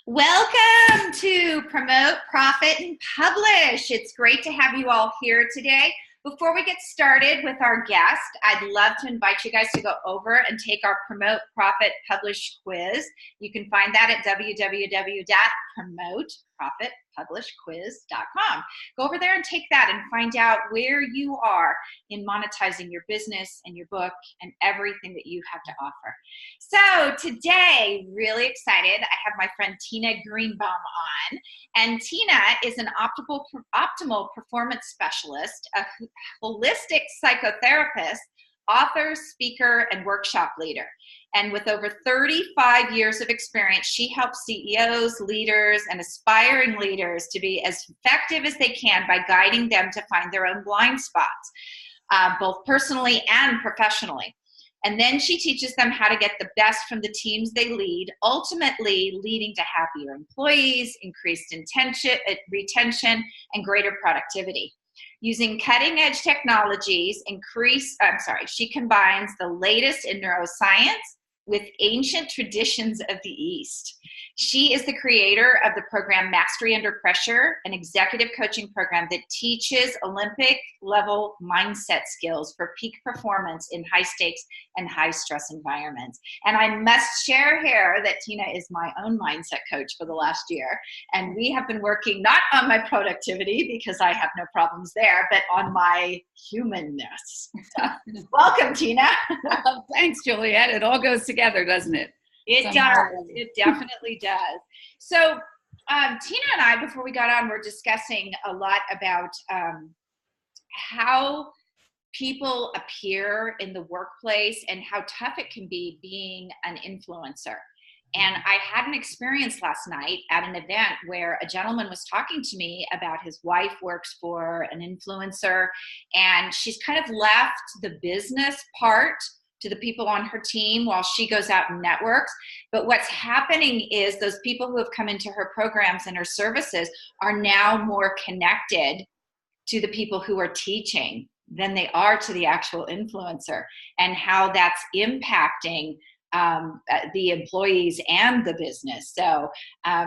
Welcome to Promote, Profit, and Publish. It's great to have you all here today. Before we get started with our guest, I'd love to invite you guys to go over and take our Promote, Profit, Publish quiz. You can find that at www.promoteprofitpublishquiz.com. Go over there and take that and find out where you are in monetizing your business and your book and everything that you have to offer. So today, really excited, I have my friend Tina Greenbaum on. And Tina is an optimal performance specialist, a holistic psychotherapist, author, speaker, and workshop leader. And with over 35 years of experience, she helps CEOs, leaders, and aspiring leaders to be as effective as they can by guiding them to find their own blind spots, both personally and professionally. And then she teaches them how to get the best from the teams they lead, ultimately leading to happier employees, increased retention, and greater productivity. Using cutting-edge technologies, she combines the latest in neuroscience with ancient traditions of the East. She is the creator of the program Mastery Under Pressure, an executive coaching program that teaches Olympic-level mindset skills for peak performance in high-stakes and high-stress environments. And I must share here that Tina is my own mindset coach for the last year. And we have been working not on my productivity, because I have no problems there, but on my humanness. Welcome, Tina. Well, thanks, Juliet. It all goes together, doesn't it? It does. It definitely does. So Tina and I, before we got on, were discussing a lot about how people appear in the workplace and how tough it can be being an influencer. And I had an experience last night at an event where a gentleman was talking to me about his wife works for an influencer, and she's kind of left the business part to the people on her team while she goes out and networks. But what's happening is those people who have come into her programs and her services are now more connected to the people who are teaching than they are to the actual influencer, and how that's impacting the employees and the business. So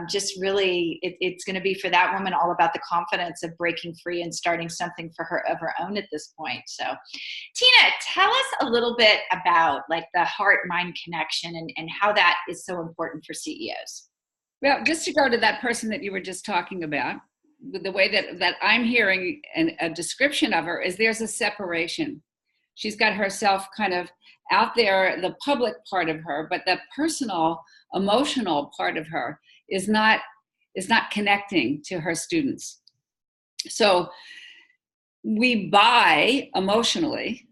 just really, it's going to be for that woman all about the confidence of breaking free and starting something for her of her own at this point. So Tina, tell us a little bit about like the heart-mind connection and how that is so important for CEOs. Well, just to go to that person that you were just talking about, the way that I'm hearing a description of her is there's a separation. She's got herself kind of out there, the public part of her, but the personal, emotional part of her is not connecting to her students. So we buy emotionally,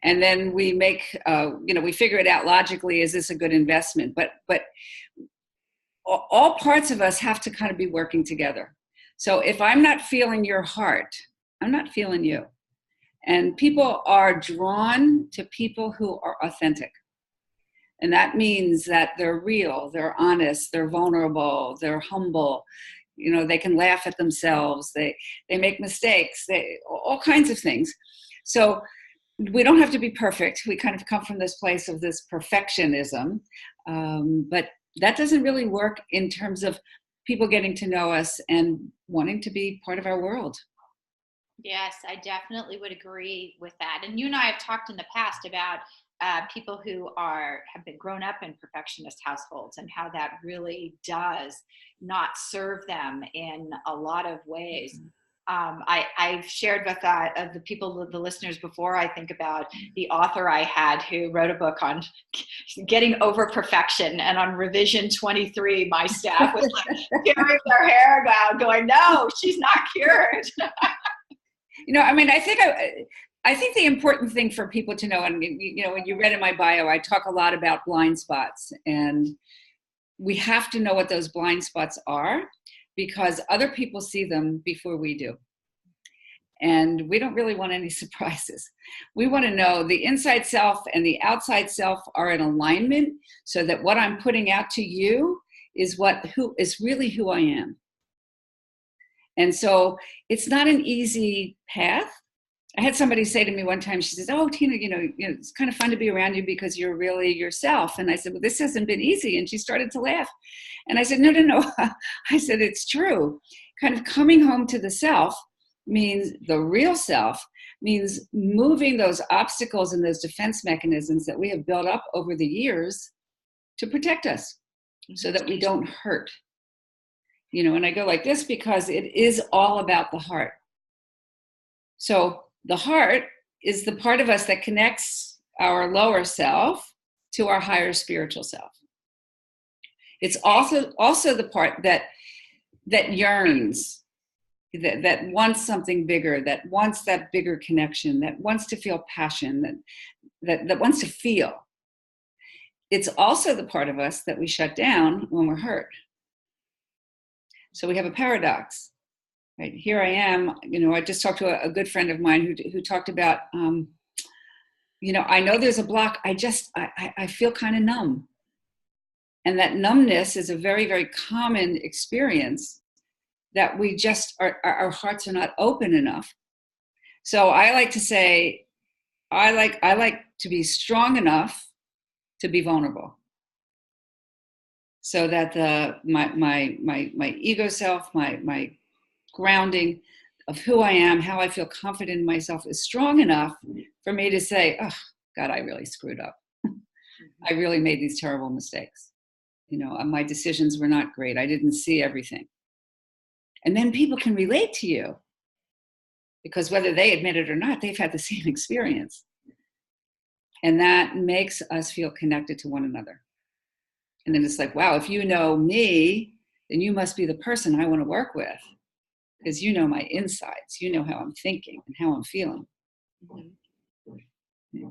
and then we make, we figure it out logically, is this a good investment? But all parts of us have to kind of be working together. So if I'm not feeling your heart, I'm not feeling you. And people are drawn to people who are authentic. And that means that they're real, they're honest, they're vulnerable, they're humble. You know, they can laugh at themselves, they make mistakes, all kinds of things. So we don't have to be perfect. We kind of come from this place of this perfectionism. But that doesn't really work in terms of people getting to know us and wanting to be part of our world. Yes, I definitely would agree with that. And you and I have talked in the past about people who have been grown up in perfectionist households and how that really does not serve them in a lot of ways. I've shared with of the people, the listeners before, I think about the author I had who wrote a book on getting over perfection. And on revision 23, my staff was like tearing their hair out going, no, she's not cured. I think the important thing for people to know, and when you read in my bio, I talk a lot about blind spots, and we have to know what those blind spots are because other people see them before we do. And we don't really want any surprises. We want to know the inside self and the outside self are in alignment so that what I'm putting out to you is who is really who I am. And so it's not an easy path I had somebody say to me one time, she says, "Oh, Tina, it's kind of fun to be around you because you're really yourself." And I said, "Well, this hasn't been easy." And she started to laugh. And I said, "No, no, no." I said, "It's true. Kind of coming home to the self means the real self, means moving those obstacles and those defense mechanisms that we have built up over the years to protect us so that we don't hurt." And I go like this because it is all about the heart. So the heart is the part of us that connects our lower self to our higher spiritual self. It's also the part that yearns, that wants something bigger, that wants that bigger connection, that wants to feel passion, that wants to feel. It's also the part of us that we shut down when we're hurt. So we have a paradox. Right, here I am, I just talked to a good friend of mine who talked about, I know there's a block. I feel kind of numb. And that numbness is a very, very common experience that we just, our hearts are not open enough. So I like to say, I like to be strong enough to be vulnerable. So that my ego self, my grounding of who I am, how I feel confident in myself is strong enough for me to say, "Oh God, I really screwed up. I really made these terrible mistakes. My decisions were not great. I didn't see everything." And then people can relate to you because whether they admit it or not, they've had the same experience. And that makes us feel connected to one another. And then it's like, wow, if you know me, then you must be the person I want to work with. Because you know my insides, you know how I'm thinking and how I'm feeling. Yeah.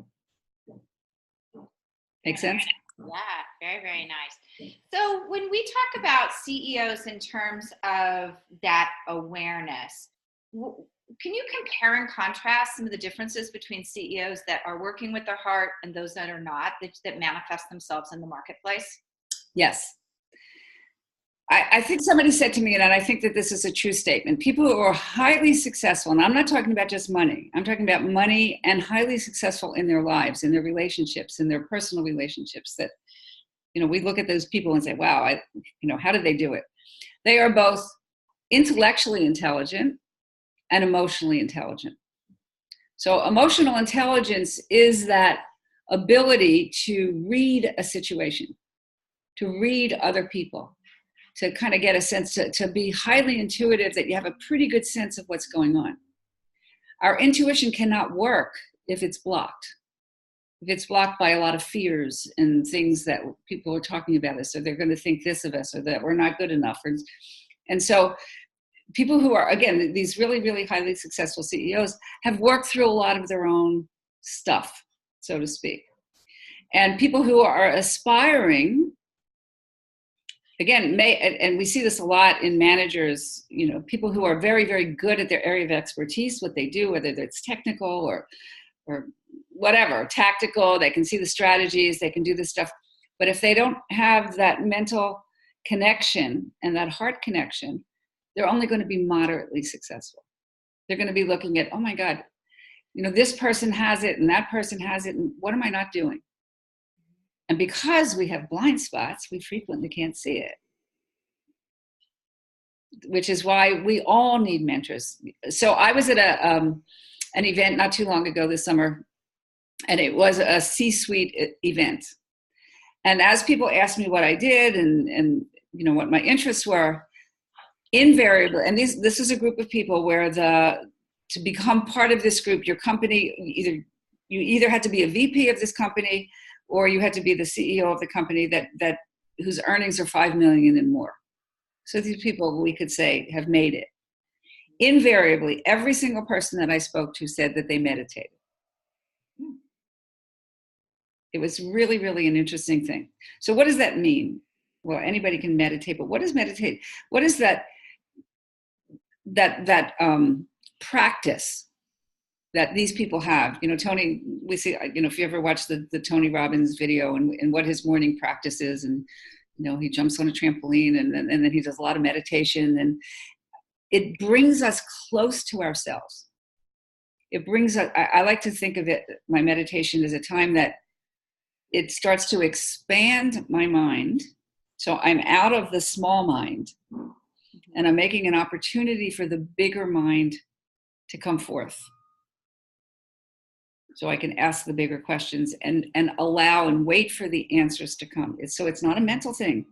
Make sense? Yeah, very, very nice. So when we talk about CEOs in terms of that awareness, can you compare and contrast some of the differences between CEOs that are working with their heart and those that are not, that manifest themselves in the marketplace? Yes. I think somebody said to me, and I think that this is a true statement, people who are highly successful, and I'm not talking about just money, I'm talking about money and highly successful in their lives, in their relationships, in their personal relationships, that, we look at those people and say, wow, how did they do it? They are both intellectually intelligent and emotionally intelligent. So emotional intelligence is that ability to read a situation, to read other people, to kind of get a sense, to be highly intuitive, that you have a pretty good sense of what's going on. Our intuition cannot work if it's blocked. If it's blocked by a lot of fears and things that people are talking about us, or they're going to think this of us, or that we're not good enough. And so people who are, again, these really, really highly successful CEOs have worked through a lot of their own stuff, so to speak. And people who are aspiring, again, and we see this a lot in managers, people who are very, very good at their area of expertise, what they do, whether it's technical or whatever, tactical, they can see the strategies, they can do this stuff. But if they don't have that mental connection and that heart connection, they're only going to be moderately successful. They're going to be looking at, oh my God, this person has it and that person has it, and what am I not doing? And because we have blind spots, we frequently can't see it. Which is why we all need mentors. So I was at an event not too long ago this summer, and it was a C-suite event. And as people asked me what I did and what my interests were, invariably, and this is a group of people where to become part of this group, your company, you either had to be a VP of this company, or you had to be the CEO of the company that whose earnings are 5 million and more. So these people, we could say, have made it. Invariably, every single person that I spoke to said that they meditated. It was really, really an interesting thing. So what does that mean? Well, anybody can meditate, but what is meditate? What is that practice that these people have? Tony, we see, if you ever watch the Tony Robbins video and what his morning practice is, and, he jumps on a trampoline and then he does a lot of meditation, and it brings us close to ourselves. it brings, I like to think of it, my meditation as a time that it starts to expand my mind. So I'm out of the small mind and I'm making an opportunity for the bigger mind to come forth. So I can ask the bigger questions and allow and wait for the answers to come. So it's not a mental thing.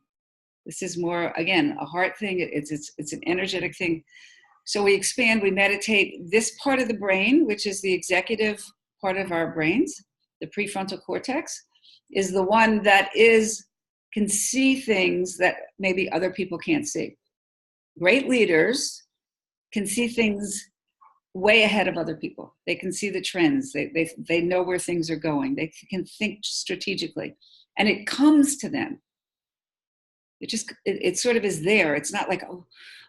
This is more, again, a heart thing. It's an energetic thing. So we expand, we meditate. This part of the brain, which is the executive part of our brains, the prefrontal cortex, is the one that can see things that maybe other people can't see. Great leaders can see things way ahead of other people. They can see the trends. They know where things are going. They can think strategically, and it comes to them. It sort of is there. It's not like, oh,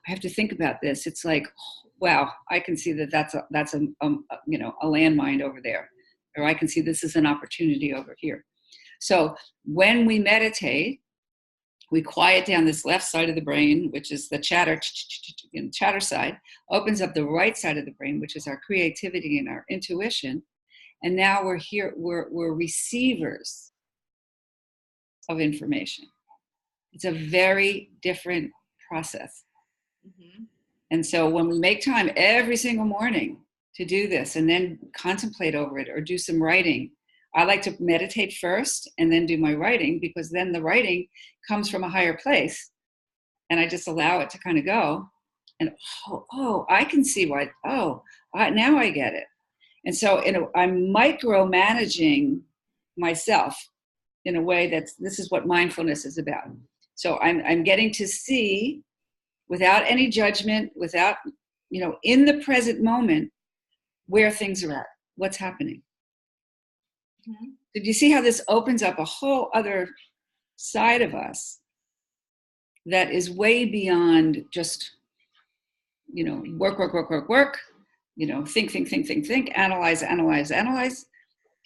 I have to think about this. It's like, oh, wow, I can see that's a landmine over there, or I can see this is an opportunity over here. So when we meditate, we quiet down this left side of the brain, which is the chatter side, opens up the right side of the brain, which is our creativity and our intuition. And now we're receivers of information. It's a very different process. Mm-hmm. And so when we make time every single morning to do this and then contemplate over it or do some writing, I like to meditate first and then do my writing, because then the writing comes from a higher place and I just allow it to kind of go. And I can see what, now I get it. And so I'm micromanaging myself in a way this is what mindfulness is about. So I'm getting to see without any judgment, without, in the present moment, where things are at, what's happening. Mm-hmm. Did you see how this opens up a whole other side of us that is way beyond just, work, think, analyze.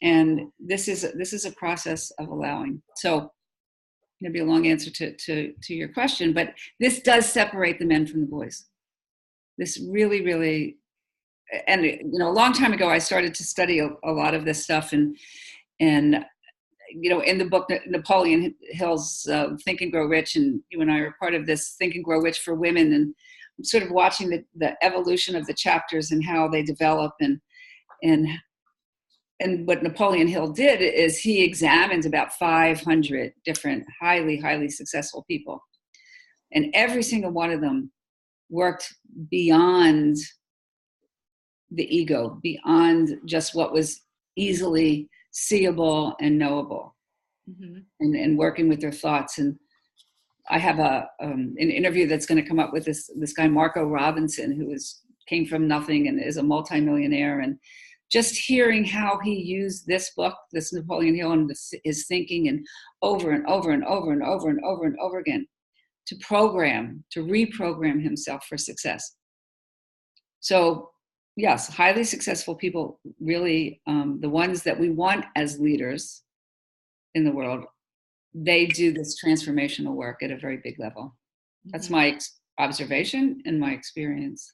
And this is a process of allowing. So maybe a long answer to your question, but this does separate the men from the boys. This really, really, and a long time ago, I started to study a lot of this stuff, and in the book Napoleon Hill's Think and Grow Rich, and you and I are part of this Think and Grow Rich for Women, and I'm sort of watching the evolution of the chapters and how they develop, and what Napoleon Hill did is he examined about 500 different highly successful people, and every single one of them worked beyond the ego, beyond just what was easily seeable and knowable, mm-hmm. and working with their thoughts. And I have an interview that's going to come up with this guy Marco Robinson, who came from nothing and is a multimillionaire, and just hearing how he used this book, this Napoleon Hill, and his thinking, and over and over and over and over and over and over again to reprogram himself for success. So yes, highly successful people, really, the ones that we want as leaders in the world, they do this transformational work at a very big level. That's my observation and my experience.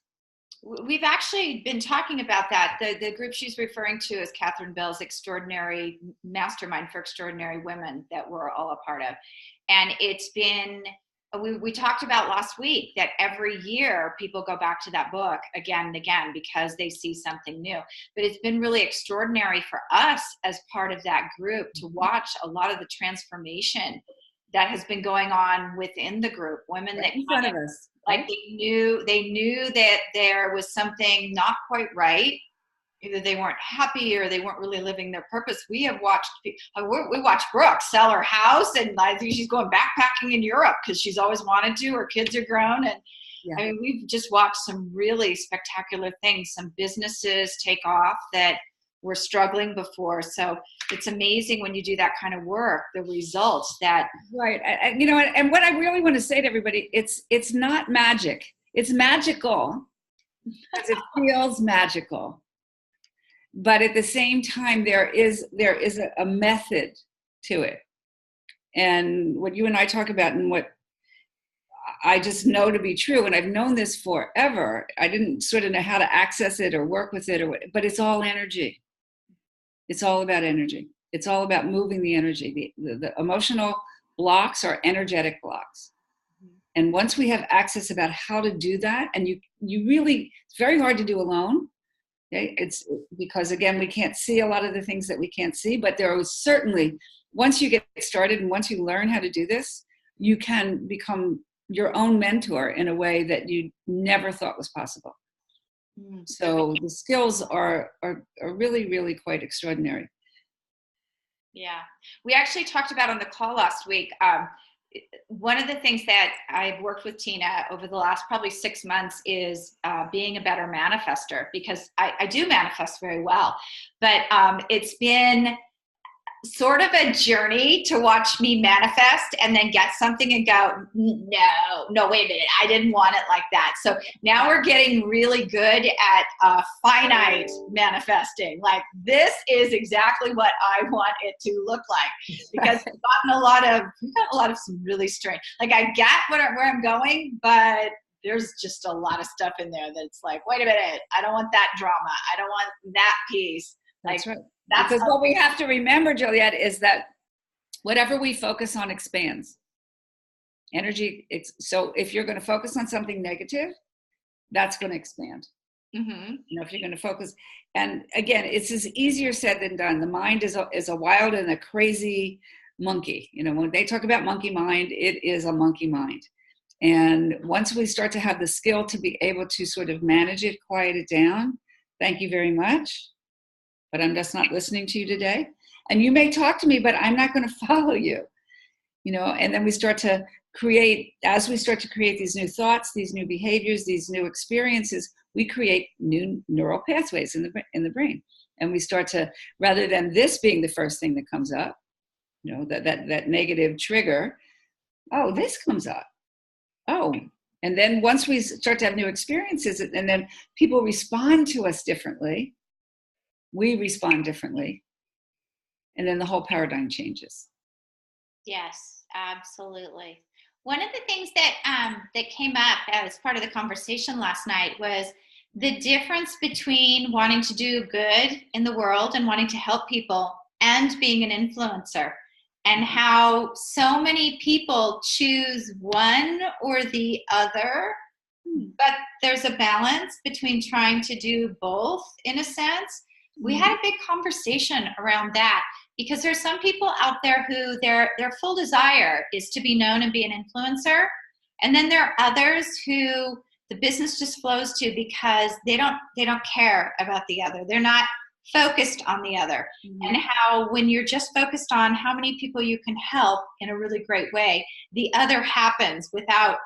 We've actually been talking about that. The group she's referring to is Catherine Bell's Extraordinary Mastermind for Extraordinary Women that we're all a part of. And it's been, we talked about last week that every year people go back to that book again and again because they see something new. But it's been really extraordinary for us as part of that group to watch a lot of the transformation that has been going on within the group. Women that in front of us. Like they knew that there was something not quite right. Either they weren't happy or they weren't really living their purpose. We watched Brooke sell her house, and I think she's going backpacking in Europe because she's always wanted to. Her kids are grown, and yeah. I mean, we've just watched some really spectacular things. Some businesses take off that were struggling before. So it's amazing when you do that kind of work, the results that. Right. And what I really want to say to everybody, it's not magic. It's magical because it feels magical. But at the same time, there is a method to it. And what you and I talk about, and what I just know to be true. And I've known this forever. I didn't sort of know how to access it or work with it, but it's all energy. It's all about energy. It's all about moving the energy. The emotional blocks are energetic blocks. And once we have access about how to do that, and you really, it's very hard to do alone. Okay? It's because, again, we can't see a lot of the things that we can't see, but there is certainly, once you get started and once you learn how to do this, you can become your own mentor in a way that you never thought was possible. So the skills are really, really quite extraordinary. Yeah. We actually talked about on the call last week, one of the things that I've worked with Tina over the last probably 6 months is being a better manifester, because I do manifest very well, but it's been sort of a journey to watch me manifest and then get something and go, no, wait a minute, I didn't want it like that. So now we're getting really good at finite manifesting. Like, this is exactly what I want it to look like, because we've got a lot of some really strange, like, I get where I'm going, but there's just a lot of stuff in there that's like, wait a minute, I don't want that drama. I don't want that piece. That's right. Because what we have to remember, Juliet, is that whatever we focus on expands. Energy. So if you're going to focus on something negative, that's going to expand. Mm-hmm. If you're going to focus, and again, it's easier said than done. The mind is a wild and a crazy monkey. When they talk about monkey mind, it is a monkey mind. And once we start to have the skill to be able to sort of manage it, quiet it down, thank you very much, but I'm just not listening to you today. And you may talk to me, but I'm not going to follow you. And then we start to create, as we start to create these new thoughts, these new behaviors, these new experiences, we create new neural pathways in the brain. And we start to, rather than this being the first thing that comes up, that negative trigger, oh, this comes up. Oh, and then once we start to have new experiences, and then people respond to us differently, we respond differently, and then the whole paradigm changes. Yes, absolutely. One of the things that came up as part of the conversation last night was the difference between wanting to do good in the world and wanting to help people and being an influencer, and how so many people choose one or the other, but there's a balance between trying to do both in a sense. We had a big conversation around that, because there's some people out there who their full desire is to be known and be an influencer. And then there are others who the business just flows to because they don't care about the other. They're not focused on the other. And how when you're just focused on how many people you can help in a really great way, the other happens without.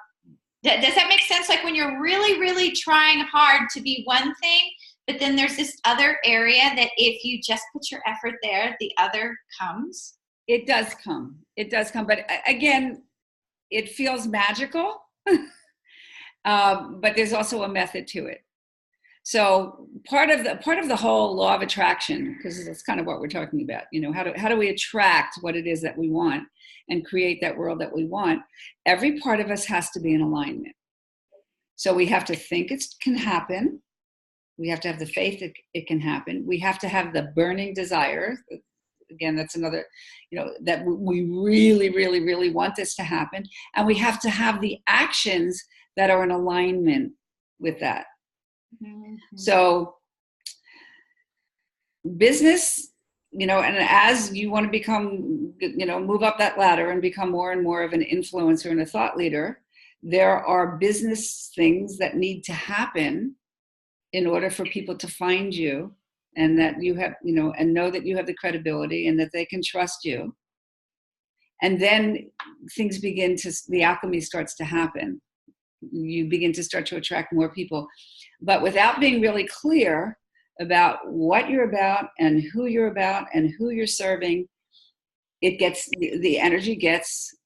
Does that make sense? Like, when you're really, really trying hard to be one thing, but then there's this other area that if you just put your effort there, the other comes. It does come. But again, it feels magical, but there's also a method to it. So part of the whole law of attraction, because that's kind of what we're talking about, how do we attract what it is that we want and create that world that we want? Every part of us has to be in alignment. So we have to think it can happen. We have to have the faith that it can happen. We have to have the burning desire. Again, that's another, that we really, really, really want this to happen. And we have to have the actions that are in alignment with that. Mm-hmm. So business, and as you want to become, move up that ladder and become more and more of an influencer and a thought leader, there are business things that need to happen in order for people to find you, and that you have, and know that you have the credibility and that they can trust you. And then things the alchemy starts to happen. You begin to start to attract more people. But without being really clear about what you're about and who you're serving, the energy gets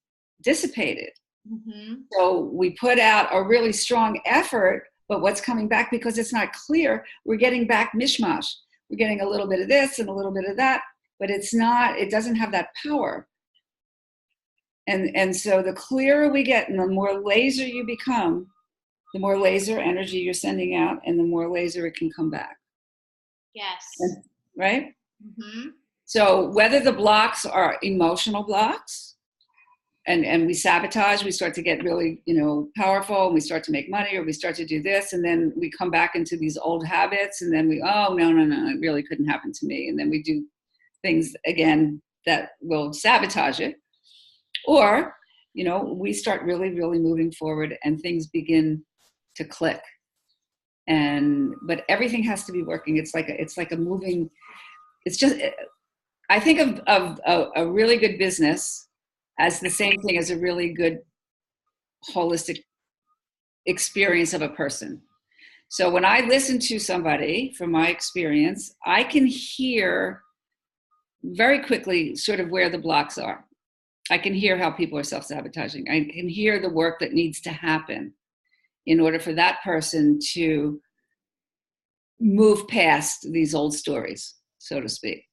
dissipated. Mm-hmm. So we put out a really strong effort, but what's coming back, because it's not clear, we're getting back mishmash. We're getting a little bit of this and a little bit of that, but it doesn't have that power. And so the clearer we get and the more laser you become, the more laser energy you're sending out and the more laser it can come back. Yes. Right? Mm-hmm. So whether the blocks are emotional blocks and we sabotage, we start to get really, powerful, and we start to make money, or we start to do this, and then we come back into these old habits, and then no, it really couldn't happen to me. And then we do things again that will sabotage it. Or, we start really, really moving forward and things begin to click. But everything has to be working. It's like a moving, I think of a really good business as the same thing as a really good holistic experience of a person. So when I listen to somebody, from my experience, I can hear very quickly sort of where the blocks are. I can hear how people are self-sabotaging. I can hear the work that needs to happen in order for that person to move past these old stories, so to speak.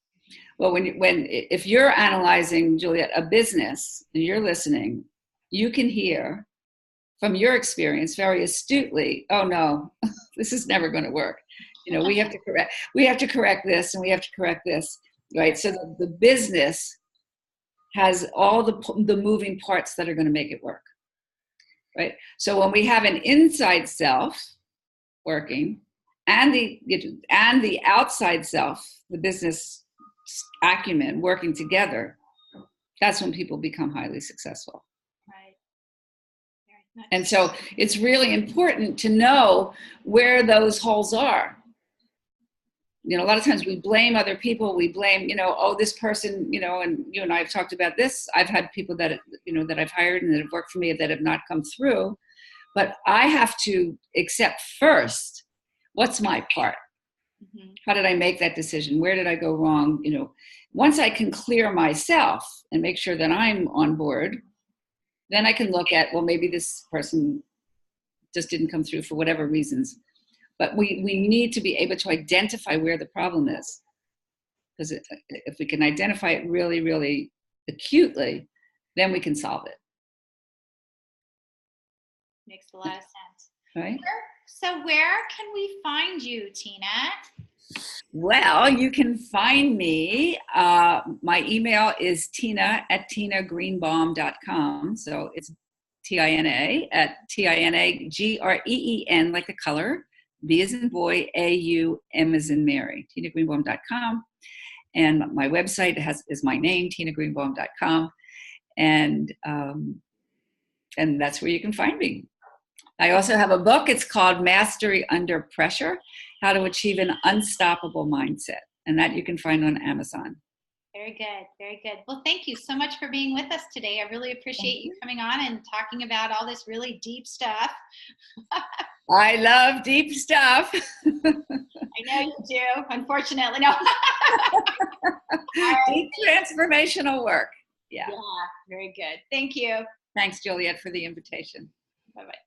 Well, if you're analyzing, Juliet, a business and you're listening, you can hear from your experience very astutely, oh no, this is never going to work. We have to correct this, and we have to correct this, right? So the business has all the moving parts that are going to make it work, right? So when we have an inside self working and the outside self, the business acumen working together, that's when people become highly successful. Right. Very nice. And so it's really important to know where those holes are. A lot of times we blame other people. We blame, this person, and you and I have talked about this. I've had people that, that I've hired and that have worked for me that have not come through. But I have to accept first, what's my part? Mm-hmm. How did I make that decision? Where did I go wrong? Once I can clear myself and make sure that I'm on board, then I can look at, well, maybe this person just didn't come through for whatever reasons. But we need to be able to identify where the problem is. Because if we can identify it really, really acutely, then we can solve it. Makes a lot of sense. Right? So where can we find you, Tina? Well, you can find me. My email is tina@tinagreenbaum.com. So it's TINA@TINAGREEN, like the color, B as in boy, AUM as in Mary, tinagreenbaum.com. And my website is my name, tinagreenbaum.com. And that's where you can find me. I also have a book. It's called Mastery Under Pressure, How to Achieve an Unstoppable Mindset. And that you can find on Amazon. Very good. Very good. Well, thank you so much for being with us today. I really appreciate you coming on and talking about all this really deep stuff. I love deep stuff. I know you do, unfortunately. No. Deep transformational work. Yeah. Yeah, very good. Thank you. Thanks, Juliet, for the invitation. Bye-bye.